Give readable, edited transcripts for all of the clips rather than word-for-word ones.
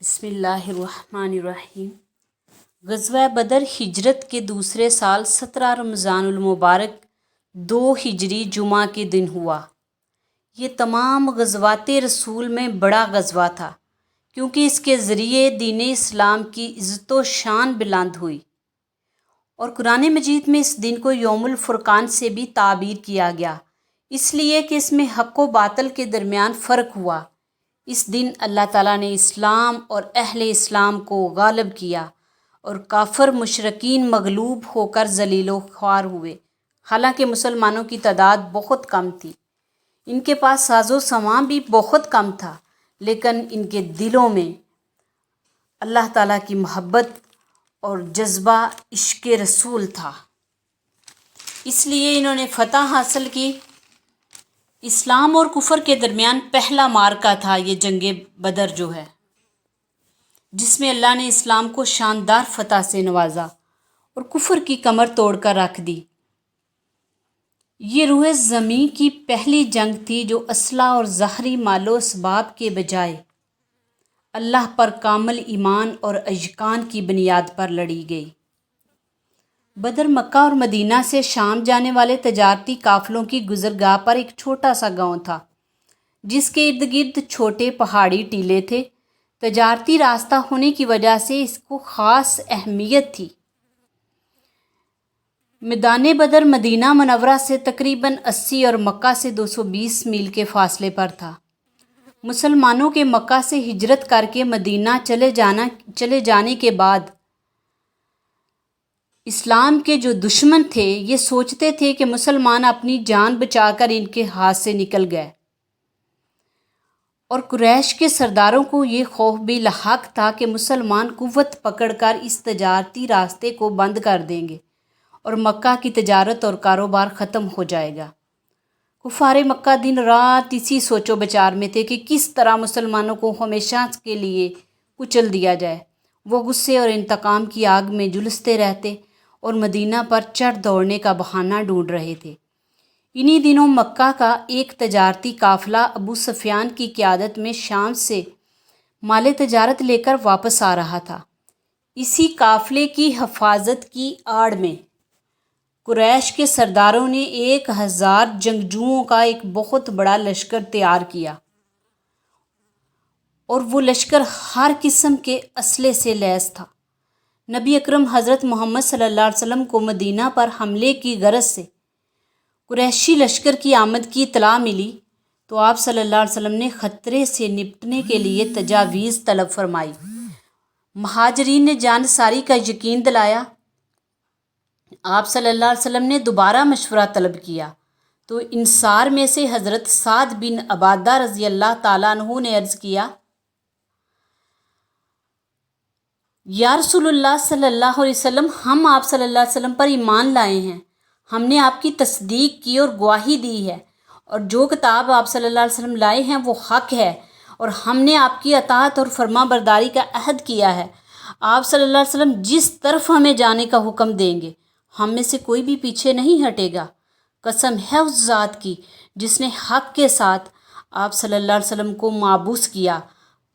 بسم اللہ الرحمن الرحیم۔ غزوہ بدر ہجرت کے دوسرے سال 17 رمضان المبارک 2 ہجری جمعہ کے دن ہوا۔ یہ تمام غزوات رسول میں بڑا غزوہ تھا کیونکہ اس کے ذریعے دین اسلام کی عزت و شان بلند ہوئی، اور قرآن مجید میں اس دن کو یوم الفرقان سے بھی تعبیر کیا گیا، اس لیے کہ اس میں حق و باطل کے درمیان فرق ہوا۔ اس دن اللہ تعالیٰ نے اسلام اور اہل اسلام کو غالب کیا اور کافر مشرکین مغلوب ہو کر ذلیل و خوار ہوئے۔ حالانکہ مسلمانوں کی تعداد بہت کم تھی، ان کے پاس ساز و سامان بھی بہت کم تھا، لیکن ان کے دلوں میں اللہ تعالیٰ کی محبت اور جذبہ عشق رسول تھا، اس لیے انہوں نے فتح حاصل کی۔ اسلام اور کفر کے درمیان پہلا معرکہ تھا یہ جنگ بدر جو ہے، جس میں اللہ نے اسلام کو شاندار فتح سے نوازا اور کفر کی کمر توڑ کر رکھ دی۔ یہ روح زمیں کی پہلی جنگ تھی جو اسلحہ اور ظاہری مال و اسباب کے بجائے اللہ پر کامل ایمان اور اذعان کی بنیاد پر لڑی گئی۔ بدر مکہ اور مدینہ سے شام جانے والے تجارتی قافلوں کی گزرگاہ پر ایک چھوٹا سا گاؤں تھا، جس کے ارد گرد چھوٹے پہاڑی ٹیلے تھے۔ تجارتی راستہ ہونے کی وجہ سے اس کو خاص اہمیت تھی۔ میدان بدر مدینہ منورہ سے تقریباً 80 اور مکہ سے 220 میل کے فاصلے پر تھا۔ مسلمانوں کے مکہ سے ہجرت کر کے مدینہ چلے جانے کے بعد اسلام کے جو دشمن تھے یہ سوچتے تھے کہ مسلمان اپنی جان بچا کر ان کے ہاتھ سے نکل گئے، اور قریش کے سرداروں کو یہ خوف بھی لاحق تھا کہ مسلمان قوت پکڑ کر اس تجارتی راستے کو بند کر دیں گے اور مکہ کی تجارت اور کاروبار ختم ہو جائے گا۔ کفار مکہ دن رات اسی سوچ و بچار میں تھے کہ کس طرح مسلمانوں کو ہمیشہ کے لیے کچل دیا جائے۔ وہ غصے اور انتقام کی آگ میں جھلستے رہتے اور مدینہ پر چڑھ دوڑنے کا بہانہ ڈھونڈ رہے تھے۔ انہی دنوں مکہ کا ایک تجارتی قافلہ ابو سفیان کی قیادت میں شام سے مال تجارت لے کر واپس آ رہا تھا۔ اسی قافلے کی حفاظت کی آڑ میں قریش کے سرداروں نے 1000 جنگجوؤں کا ایک بہت بڑا لشکر تیار کیا، اور وہ لشکر ہر قسم کے اسلحے سے لیس تھا۔ نبی اکرم حضرت محمد صلی اللہ علیہ وسلم کو مدینہ پر حملے کی غرض سے قریشی لشکر کی آمد کی اطلاع ملی تو آپ صلی اللہ علیہ وسلم نے خطرے سے نپٹنے کے لیے تجاویز طلب فرمائی۔ مہاجرین نے جانصاری کا یقین دلایا۔ آپ صلی اللہ علیہ وسلم نے دوبارہ مشورہ طلب کیا تو انصار میں سے حضرت سعد بن عبادہ رضی اللہ تعالیٰ عنہ نے عرض کیا، یا رسول اللہ صلی اللہ علیہ وسلم، ہم آپ صلی اللہ علیہ وسلم پر ایمان لائے ہیں، ہم نے آپ کی تصدیق کی اور گواہی دی ہے، اور جو کتاب آپ صلی اللہ علیہ وسلم لائے ہیں وہ حق ہے، اور ہم نے آپ کی اطاعت اور فرما برداری کا عہد کیا ہے۔ آپ صلی اللہ علیہ وسلم جس طرف ہمیں جانے کا حکم دیں گے ہم میں سے کوئی بھی پیچھے نہیں ہٹے گا۔ قسم ہے اس ذات کی جس نے حق کے ساتھ آپ صلی اللہ علیہ وسلم کو معبوس کیا،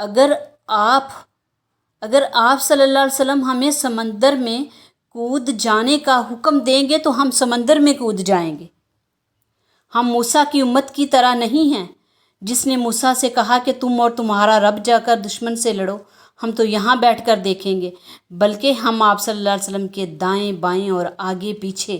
اگر آپ صلی اللہ علیہ وسلم ہمیں سمندر میں کود جانے کا حکم دیں گے تو ہم سمندر میں کود جائیں گے۔ ہم موسیٰ کی امت کی طرح نہیں ہیں جس نے موسیٰ سے کہا کہ تم اور تمہارا رب جا کر دشمن سے لڑو، ہم تو یہاں بیٹھ کر دیکھیں گے، بلکہ ہم آپ صلی اللہ علیہ وسلم کے دائیں بائیں اور آگے پیچھے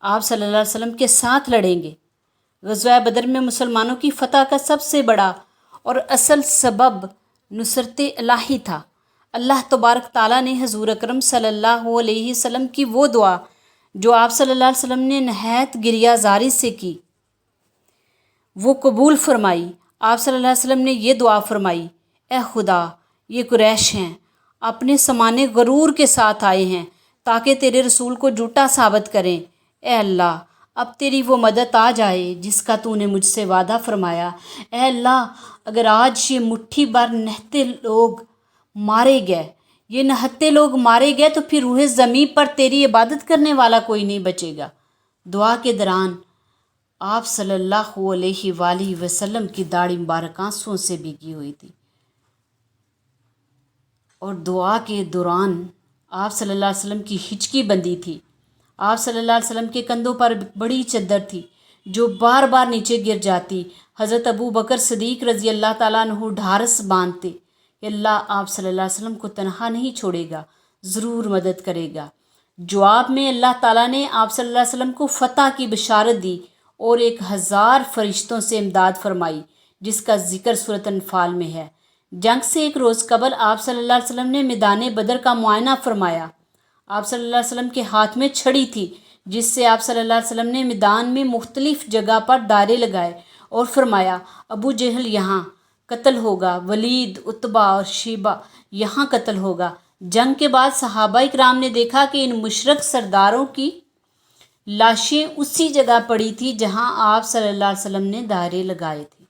آپ صلی اللہ علیہ وسلم کے ساتھ لڑیں گے۔ غزوہ بدر میں مسلمانوں کی فتح کا سب سے بڑا اور اصل سبب نصرت الہی تھا۔ اللہ تبارک تعالیٰ نے حضور اکرم صلی اللہ علیہ وسلم کی وہ دعا جو آپ صلی اللہ علیہ وسلم نے نہایت گریہ زاری سے کی وہ قبول فرمائی۔ آپ صلی اللہ علیہ وسلم نے یہ دعا فرمائی، اے خدا، یہ قریش ہیں، اپنے سامان غرور کے ساتھ آئے ہیں تاکہ تیرے رسول کو جھوٹا ثابت کریں۔ اے اللہ، اب تیری وہ مدد آ جائے جس کا تو نے مجھ سے وعدہ فرمایا۔ اے اللہ، اگر آج یہ مٹھی بھر نہتے لوگ مارے گئے تو پھر روح زمین پر تیری عبادت کرنے والا کوئی نہیں بچے گا۔ دعا کے دوران آپ صلی اللہ علیہ وآلہ وسلم کی داڑھی مبارک آنسوؤں سے بھیگی ہوئی تھی۔ اور دعا کے دوران آپ صلی اللہ علیہ وسلم کی ہچکی بندھی تھی۔ آپ صلی اللہ علیہ وسلم کے کندھوں پر بڑی چادر تھی جو بار بار نیچے گر جاتی۔ حضرت ابو بکر صدیق رضی اللہ تعالیٰ عنہ ڈھارس باندھتے کہ اللہ آپ صلی اللہ علیہ وسلم کو تنہا نہیں چھوڑے گا، ضرور مدد کرے گا۔ جواب میں اللہ تعالیٰ نے آپ صلی اللہ علیہ وسلم کو فتح کی بشارت دی اور 1000 فرشتوں سے امداد فرمائی، جس کا ذکر سورۃ انفال میں ہے۔ جنگ سے ایک روز قبل آپ صلی اللہ علیہ وسلم نے میدان بدر کا معائنہ فرمایا۔ آپ صلی اللہ علیہ وسلم کے ہاتھ میں چھڑی تھی، جس سے آپ صلی اللہ علیہ وسلم نے میدان میں مختلف جگہ پر دائرے لگائے اور فرمایا، ابو جہل یہاں قتل ہوگا، ولید، عتبہ اور شیبہ یہاں قتل ہوگا۔ جنگ کے بعد صحابہ اکرام نے دیکھا کہ ان مشرک سرداروں کی لاشیں اسی جگہ پڑی تھی جہاں آپ صلی اللہ علیہ وسلم نے دائرے لگائے تھے۔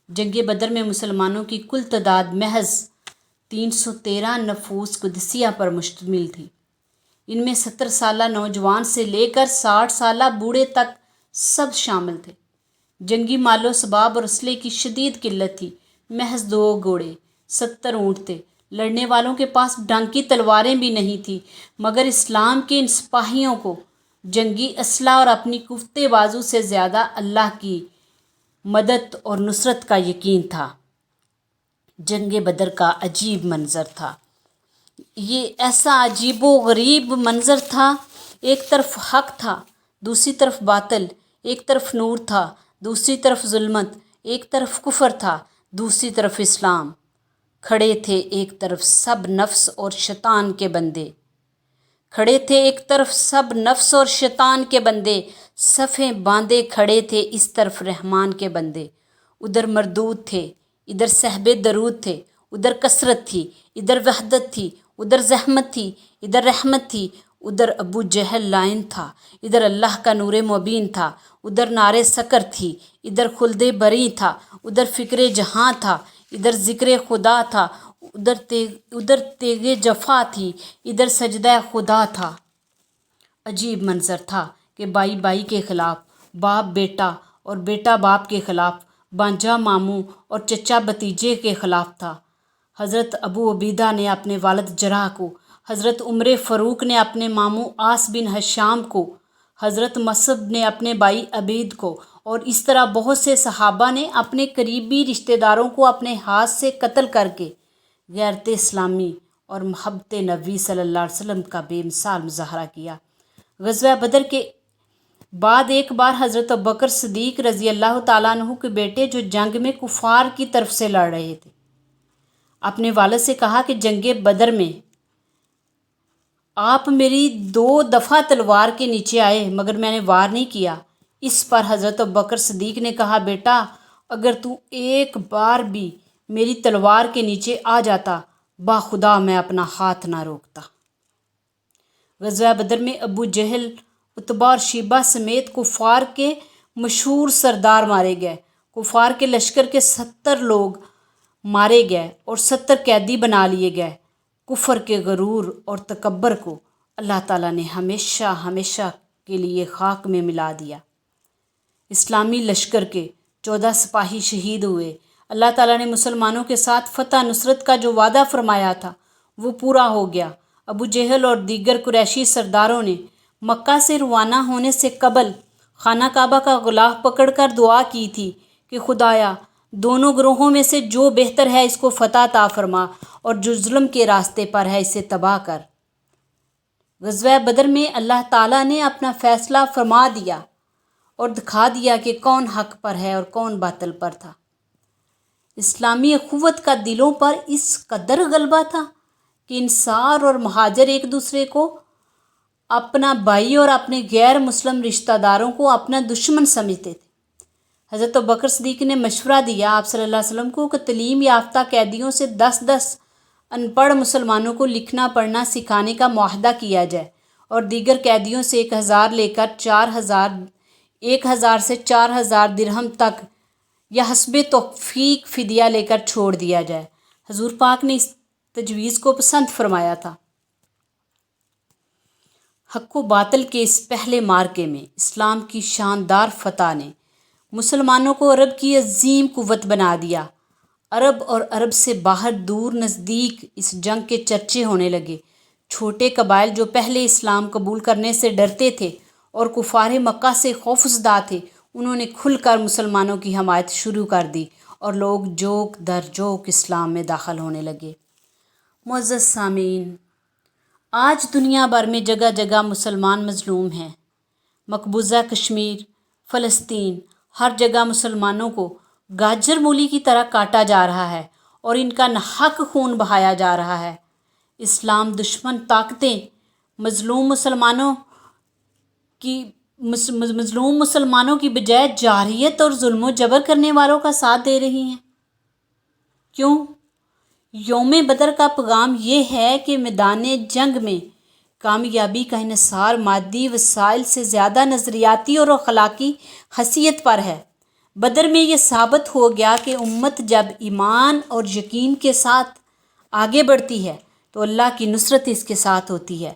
جنگ بدر میں مسلمانوں کی کل تعداد محض 313 نفوس قدسیہ پر مشتمل تھی۔ ان میں 70 سالہ نوجوان سے لے کر 60 سالہ بوڑھے تک سب شامل تھے۔ جنگی مال و اسباب اور اسلحے کی شدید قلت تھی۔ محض 2 گھوڑے، 70 اونٹ تھے۔ لڑنے والوں کے پاس ڈھنگ کی تلواریں بھی نہیں تھیں، مگر اسلام کے ان سپاہیوں کو جنگی اسلحہ اور اپنی قوت بازو سے زیادہ اللہ کی مدد اور نصرت کا یقین تھا۔ جنگ بدر کا عجیب منظر تھا۔ یہ ایسا عجیب و غریب منظر تھا، ایک طرف حق تھا، دوسری طرف باطل، ایک طرف نور تھا، دوسری طرف ظلمت، ایک طرف کفر تھا، دوسری طرف اسلام۔ کھڑے تھے ایک طرف سب نفس اور شیطان کے بندے، کھڑے تھے ایک طرف سب نفس اور شیطان کے بندے، صفیں باندھے کھڑے تھے اس طرف رحمان کے بندے۔ ادھر مردود تھے، ادھر صحب درود تھے، ادھر کثرت تھی، ادھر وحدت تھی، ادھر زحمت تھی، ادھر رحمت تھی، ادھر ابو جہل لائن تھا، ادھر اللہ کا نور مبین تھا، ادھر نار سکر تھی، ادھر خلد بری تھا، ادھر فکر جہاں تھا، ادھر ذکر خدا تھا، ادھر تیغ جفا تھی، ادھر سجدہ خدا تھا۔ عجیب منظر تھا کہ بھائی بھائی کے خلاف، باپ بیٹا اور بیٹا باپ کے خلاف، بانجا ماموں اور چچا بھتیجے کے خلاف تھا۔ حضرت ابو عبیدہ نے اپنے والد جراح کو، حضرت عمر فاروق نے اپنے ماموں عاص بن ہشام کو، حضرت مصعب نے اپنے بھائی عبید کو، اور اس طرح بہت سے صحابہ نے اپنے قریبی رشتہ داروں کو اپنے ہاتھ سے قتل کر کے غیرت اسلامی اور محبت نبی صلی اللہ علیہ وسلم کا بے مثال مظاہرہ کیا۔ غزوہ بدر کے بعد ایک بار حضرت ابوبکر صدیق رضی اللہ تعالیٰ عنہ کے بیٹے جو جنگ میں کفار کی طرف سے لڑ رہے تھے، اپنے والد سے کہا کہ جنگ بدر میں آپ میری 2 دفعہ تلوار کے نیچے آئے مگر میں نے وار نہیں کیا۔ اس پر حضرت ابوبکر صدیق نے کہا، بیٹا اگر تو ایک بار بھی میری تلوار کے نیچے آ جاتا، باخدا میں اپنا ہاتھ نہ روکتا۔ غزوہ بدر میں ابو جہل، عتبہ اور شیبہ سمیت کفار کے مشہور سردار مارے گئے۔ کفار کے لشکر کے 70 لوگ مارے گئے اور 70 قیدی بنا لیے گئے۔ کفر کے غرور اور تکبر کو اللہ تعالیٰ نے ہمیشہ ہمیشہ کے لیے خاک میں ملا دیا۔ اسلامی لشکر کے 14 سپاہی شہید ہوئے۔ اللہ تعالیٰ نے مسلمانوں کے ساتھ فتح نصرت کا جو وعدہ فرمایا تھا وہ پورا ہو گیا۔ ابو جہل اور دیگر قریشی سرداروں نے مکہ سے روانہ ہونے سے قبل خانہ کعبہ کا غلاف پکڑ کر دعا کی تھی کہ خدایا دونوں گروہوں میں سے جو بہتر ہے اس کو فتح عطا فرما اور جو ظلم کے راستے پر ہے اسے تباہ کر۔ غزوہ بدر میں اللہ تعالیٰ نے اپنا فیصلہ فرما دیا اور دکھا دیا کہ کون حق پر ہے اور کون باطل پر تھا۔ اسلامی اخوت کا دلوں پر اس قدر غلبہ تھا کہ انصار اور مہاجر ایک دوسرے کو اپنا بھائی اور اپنے غیر مسلم رشتہ داروں کو اپنا دشمن سمجھتے تھے۔ حضرت ابوبکر صدیق نے مشورہ دیا آپ صلی اللہ علیہ وسلم کو کہ تعلیم یافتہ قیدیوں سے 10 ان پڑھ مسلمانوں کو لکھنا پڑھنا سکھانے کا معاہدہ کیا جائے اور دیگر قیدیوں سے 1000 لے کر 1000 سے 4000 درہم تک یا حسب توفیق فدیہ لے کر چھوڑ دیا جائے۔ حضور پاک نے اس تجویز کو پسند فرمایا تھا۔ حق و باطل کے اس پہلے معرکے میں اسلام کی شاندار فتح نے مسلمانوں کو عرب کی عظیم قوت بنا دیا۔ عرب اور عرب سے باہر دور نزدیک اس جنگ کے چرچے ہونے لگے۔ چھوٹے قبائل جو پہلے اسلام قبول کرنے سے ڈرتے تھے اور کفار مکہ سے خوفزدہ تھے، انہوں نے کھل کر مسلمانوں کی حمایت شروع کر دی اور لوگ جوک در جوک اسلام میں داخل ہونے لگے۔ معزز سامعین، آج دنیا بھر میں جگہ جگہ مسلمان مظلوم ہیں۔ مقبوضہ کشمیر، فلسطین، ہر جگہ مسلمانوں کو گاجر مولی کی طرح کاٹا جا رہا ہے اور ان کا ناحق خون بہایا جا رہا ہے۔ اسلام دشمن طاقتیں مظلوم مسلمانوں کی بجائے جارحیت اور ظلم و جبر کرنے والوں کا ساتھ دے رہی ہیں۔ کیوں؟ یوم بدر کا پیغام یہ ہے کہ میدان جنگ میں کامیابی کا انحصار مادی وسائل سے زیادہ نظریاتی اور اخلاقی حیثیت پر ہے۔ بدر میں یہ ثابت ہو گیا کہ امت جب ایمان اور یقین کے ساتھ آگے بڑھتی ہے تو اللہ کی نصرت اس کے ساتھ ہوتی ہے۔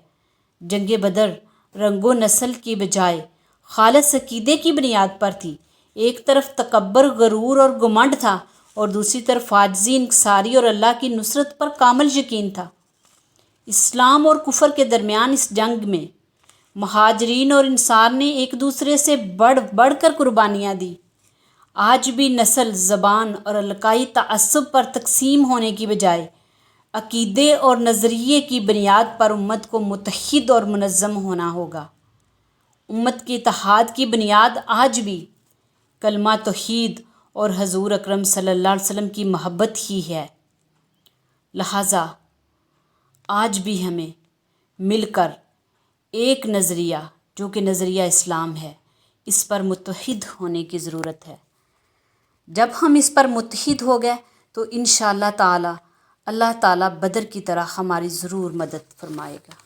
جنگ بدر رنگ و نسل کی بجائے خالص عقیدے کی بنیاد پر تھی۔ ایک طرف تکبر، غرور اور گھمنڈ تھا اور دوسری طرف عاجزی، انکساری اور اللہ کی نصرت پر کامل یقین تھا۔ اسلام اور کفر کے درمیان اس جنگ میں مہاجرین اور انصار نے ایک دوسرے سے بڑھ بڑھ کر قربانیاں دی۔ آج بھی نسل، زبان اور علاقائی تعصب پر تقسیم ہونے کی بجائے عقیدے اور نظریے کی بنیاد پر امت کو متحد اور منظم ہونا ہوگا۔ امت کے اتحاد کی بنیاد آج بھی کلمہ توحید اور حضور اکرم صلی اللہ علیہ وسلم کی محبت ہی ہے۔ لہٰذا آج بھی ہمیں مل کر ایک نظریہ، جو کہ نظریہ اسلام ہے، اس پر متحد ہونے کی ضرورت ہے۔ جب ہم اس پر متحد ہو گئے تو انشاءاللہ تعالی اللہ تعالیٰ بدر کی طرح ہماری ضرور مدد فرمائے گا۔